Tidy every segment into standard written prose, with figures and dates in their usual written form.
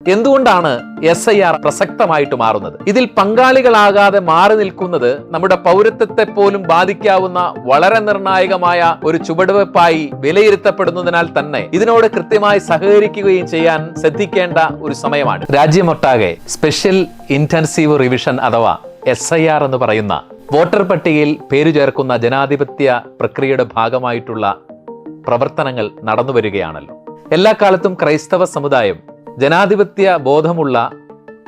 എന്തുകൊണ്ടാണ് SIR പ്രസക്തമായിട്ട് മാറുന്നത്? ഇതിൽ പങ്കാളികളാകാതെ മാറി നിൽക്കുന്നത് നമ്മുടെ പൗരത്വത്തെ പോലും ബാധിക്കാവുന്ന വളരെ നിർണായകമായ ഒരു ചുവടുവെപ്പായി വിലയിരുത്തപ്പെടുന്നതിനാൽ തന്നെ ഇതിനോട് കൃത്യമായി സഹകരിക്കുകയും ചെയ്യാൻ ശ്രദ്ധിക്കേണ്ട ഒരു സമയമാണ്. രാജ്യമൊട്ടാകെ സ്പെഷ്യൽ ഇന്റൻസീവ് റിവിഷൻ അഥവാ SIR എന്ന് പറയുന്ന വോട്ടർ പട്ടികയിൽ പേരു ചേർക്കുന്ന ജനാധിപത്യ പ്രക്രിയയുടെ ഭാഗമായിട്ടുള്ള പ്രവർത്തനങ്ങൾ നടന്നു വരികയാണല്ലോ. എല്ലാ കാലത്തും ക്രൈസ്തവ സമുദായം ജനാധിപത്യ ബോധമുള്ള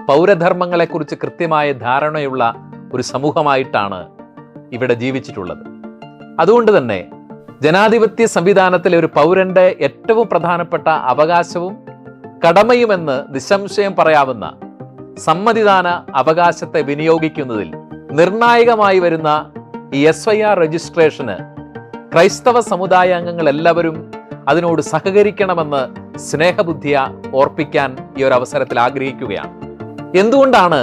പൗരധർമ്മങ്ങളെക്കുറിച്ച് കൃത്യമായ ധാരണയുള്ള ഒരു സമൂഹമായിട്ടാണ് ഇവിടെ ജീവിച്ചിട്ടുള്ളത്. അതുകൊണ്ട് തന്നെ ജനാധിപത്യ സംവിധാനത്തിലെ ഒരു പൗരന്റെ ഏറ്റവും പ്രധാനപ്പെട്ട അവകാശവും കടമയുമെന്ന് നിസ്സംശയം പറയാവുന്ന സമ്മതിദാന അവകാശത്തെ വിനിയോഗിക്കുന്നതിൽ നിർണായകമായി വരുന്ന ഈ SIR രജിസ്ട്രേഷന് ക്രൈസ്തവ സമുദായ അംഗങ്ങൾ എല്ലാവരും അതിനോട് സഹകരിക്കണമെന്ന് സ്നേഹബുദ്ധിയ ഓർപ്പിക്കാൻ ഈ ഒരു അവസരത്തിൽ ആഗ്രഹിക്കുകയാണ്. എന്തുകൊണ്ടാണ്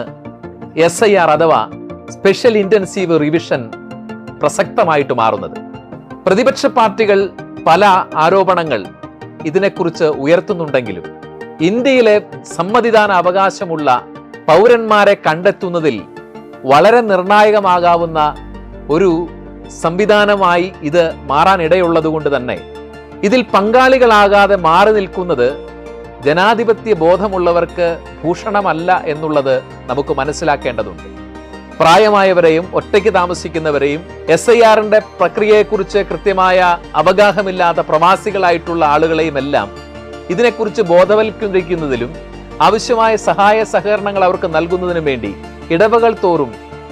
SIR അഥവാ സ്പെഷ്യൽ ഇന്റൻസീവ് റിവിഷൻ പ്രസക്തമായിട്ട് മാറുന്നത്? പ്രതിപക്ഷ പാർട്ടികൾ പല ആരോപണങ്ങൾ ഇതിനെക്കുറിച്ച് ഉയർത്തുന്നുണ്ടെങ്കിലും ഇന്ത്യയിലെ സമ്മതിദാന അവകാശമുള്ള പൗരന്മാരെ കണ്ടെത്തുന്നതിൽ വളരെ നിർണായകമാകാവുന്ന ഒരു സംവിധാനമായി ഇത് മാറാനിടയുള്ളത് കൊണ്ട് തന്നെ ഇതിൽ പങ്കാളികളാകാതെ മാറി നിൽക്കുന്നത് ജനാധിപത്യ ബോധമുള്ളവർക്ക് ഭൂഷണമല്ല എന്നുള്ളത് നമുക്ക് മനസ്സിലാക്കേണ്ടതുണ്ട്. പ്രായമായവരെയും ഒറ്റയ്ക്ക് താമസിക്കുന്നവരെയും SIRന്റെ പ്രക്രിയയെക്കുറിച്ച് കൃത്യമായ അവഗാഹമില്ലാത്ത പ്രവാസികളായിട്ടുള്ള ആളുകളെയും എല്ലാം ഇതിനെക്കുറിച്ച് ബോധവൽക്കരിക്കുന്നതിലും ആവശ്യമായ സഹായ സഹകരണങ്ങൾ അവർക്ക് നൽകുന്നതിനും വേണ്ടി ഇടവകൾ തോറും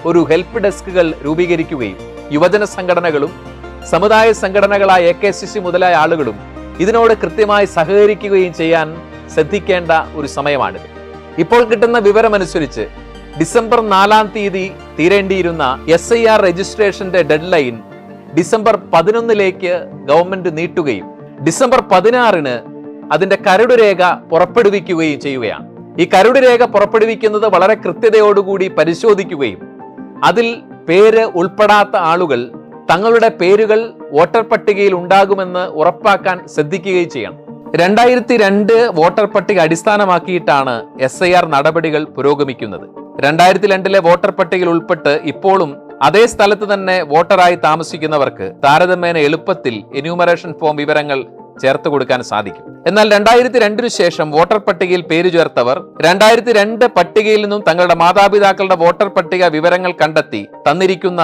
ഒരു ഹെൽപ്പ് ഡെസ്കുകൾ രൂപീകരിക്കുകയും യുവജന സംഘടനകളും സമുദായ സംഘടനകളായ AKCC മുതലായ ആളുകളും ഇതിനോട് കൃത്യമായി സഹകരിക്കുകയും ചെയ്യാൻ ശ്രദ്ധിക്കേണ്ട ഒരു സമയമാണിത്. ഇപ്പോൾ കിട്ടുന്ന വിവരമനുസരിച്ച് ഡിസംബർ 4-ാം തീയതി തീരേണ്ടിയിരുന്ന SIR രജിസ്ട്രേഷന്റെ ഡെഡ് ലൈൻ ഡിസംബർ 11-ലേക്ക് ഗവൺമെന്റ് നീട്ടുകയും ഡിസംബർ 16-ന് അതിന്റെ കരടുരേഖ പുറപ്പെടുവിക്കുകയും ചെയ്യുകയാണ്. ഈ കരടുരേഖ പുറപ്പെടുവിക്കുന്നത് വളരെ കൃത്യതയോടുകൂടി പരിശോധിക്കുകയും അതിൽ പേര് ഉൾപ്പെടാത്ത ആളുകൾ തങ്ങളുടെ പേരുകൾ വോട്ടർ പട്ടികയിൽ ഉണ്ടാകുമെന്ന് ഉറപ്പാക്കാൻ ശ്രദ്ധിക്കുകയും ചെയ്യണം. 2002 വോട്ടർ പട്ടിക അടിസ്ഥാനമാക്കിയിട്ടാണ് SIR നടപടികൾ പുരോഗമിക്കുന്നത്. 2002 വോട്ടർ പട്ടികയിൽ ഉൾപ്പെട്ട് ഇപ്പോഴും അതേ സ്ഥലത്ത് തന്നെ വോട്ടറായി താമസിക്കുന്നവർക്ക് താരതമ്യേന എളുപ്പത്തിൽ എന്യൂമറേഷൻ ഫോം വിവരങ്ങൾ ചേർത്ത് കൊടുക്കാൻ സാധിക്കും. എന്നാൽ 2002 ശേഷം വോട്ടർ പട്ടികയിൽ പേരു ചേർത്തവർ 2002 പട്ടികയിൽ നിന്നും തങ്ങളുടെ മാതാപിതാക്കളുടെ വോട്ടർ പട്ടിക വിവരങ്ങൾ കണ്ടെത്തി തന്നിരിക്കുന്ന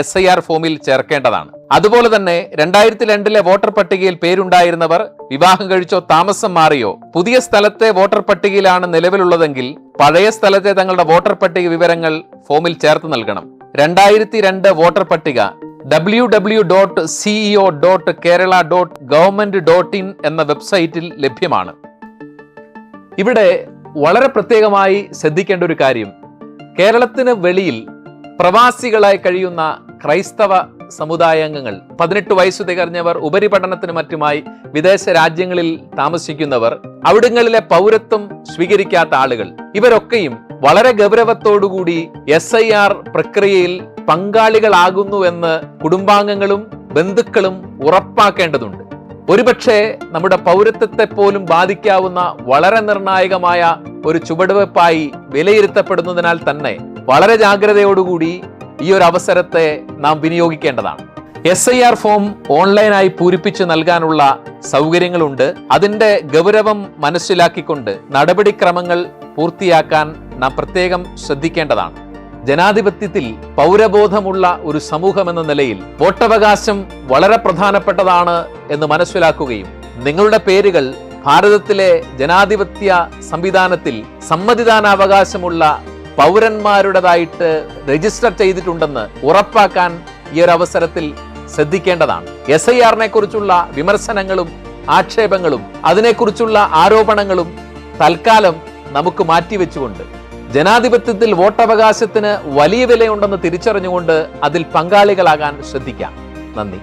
SIR ഫോമിൽ ചേർക്കേണ്ടതാണ്. അതുപോലെ തന്നെ 2002 വോട്ടർ പട്ടികയിൽ പേരുണ്ടായിരുന്നവർ വിവാഹം കഴിച്ചോ താമസം മാറിയോ പുതിയ സ്ഥലത്തെ വോട്ടർ പട്ടികയിലാണ് നിലവിലുള്ളതെങ്കിൽ പഴയ സ്ഥലത്തെ തങ്ങളുടെ വോട്ടർ പട്ടിക വിവരങ്ങൾ ഫോമിൽ ചേർത്ത് നൽകണം. 2002 വോട്ടർ പട്ടിക www.ceo.kerala.government.in എന്ന വെബ്സൈറ്റിൽ ലഭ്യമാണ്. ഇവിടെ വളരെ പ്രത്യേകമായി ശ്രദ്ധിക്കേണ്ട ഒരു കാര്യം, കേരളത്തിന് വെളിയിൽ പ്രവാസികളായി കഴിയുന്ന ക്രൈസ്തവ സമുദായാംഗങ്ങൾ, 18 വയസ്സ് തികഞ്ഞവർ, ഉപരിപഠനത്തിന് മറ്റുമായി വിദേശ രാജ്യങ്ങളിൽ താമസിക്കുന്നവർ, അവിടങ്ങളിലെ പൗരത്വം സ്വീകരിക്കാത്ത ആളുകൾ, ഇവരൊക്കെയും വളരെ ഗൗരവത്തോടുകൂടി SIR പ്രക്രിയയിൽ പങ്കാളികളാകുന്നു എന്ന് കുടുംബാംഗങ്ങളും ബന്ധുക്കളും ഉറപ്പാക്കേണ്ടതുണ്ട്. ഒരുപക്ഷെ നമ്മുടെ പൗരത്വത്തെ പോലും ബാധിക്കാവുന്ന വളരെ നിർണായകമായ ഒരു ചുവടുവെപ്പായി വിലയിരുത്തപ്പെടുന്നതിനാൽ തന്നെ വളരെ ജാഗ്രതയോടുകൂടി ഈ ഒരു അവസരത്തെ നാം വിനിയോഗിക്കേണ്ടതാണ്. SIR ഫോം ഓൺലൈനായി പൂരിപ്പിച്ച് നൽകാനുള്ള സൗകര്യങ്ങളുണ്ട്. അതിന്റെ ഗൗരവം മനസ്സിലാക്കിക്കൊണ്ട് നടപടിക്രമങ്ങൾ പൂർത്തിയാക്കാൻ നാം പ്രത്യേകം ശ്രദ്ധിക്കേണ്ടതാണ്. ജനാധിപത്യത്തിൽ പൗരബോധമുള്ള ഒരു സമൂഹം എന്ന നിലയിൽ വോട്ടവകാശം വളരെ പ്രധാനപ്പെട്ടതാണ് എന്ന് മനസ്സിലാക്കുകയും നിങ്ങളുടെ പേരുകൾ ഭാരതത്തിലെ ജനാധിപത്യ സംവിധാനത്തിൽ സമ്മതിദാനാവകാശമുള്ള പൗരന്മാരുടേതായിട്ട് രജിസ്റ്റർ ചെയ്തിട്ടുണ്ടെന്ന് ഉറപ്പാക്കാൻ ഈ ഒരു അവസരത്തിൽ ശ്രദ്ധിക്കേണ്ടതാണ്. SIRനെ കുറിച്ചുള്ള വിമർശനങ്ങളും ആക്ഷേപങ്ങളും അതിനെക്കുറിച്ചുള്ള ആരോപണങ്ങളും തൽക്കാലം നമുക്ക് മാറ്റിവെച്ചുകൊണ്ട് ജനാധിപത്യത്തിൽ വോട്ടവകാശത്തിന് വലിയ വിലയുണ്ടെന്ന് തിരിച്ചറിഞ്ഞുകൊണ്ട് അതിൽ പങ്കാളികളാകാൻ ശ്രദ്ധിക്കാം. നന്ദി.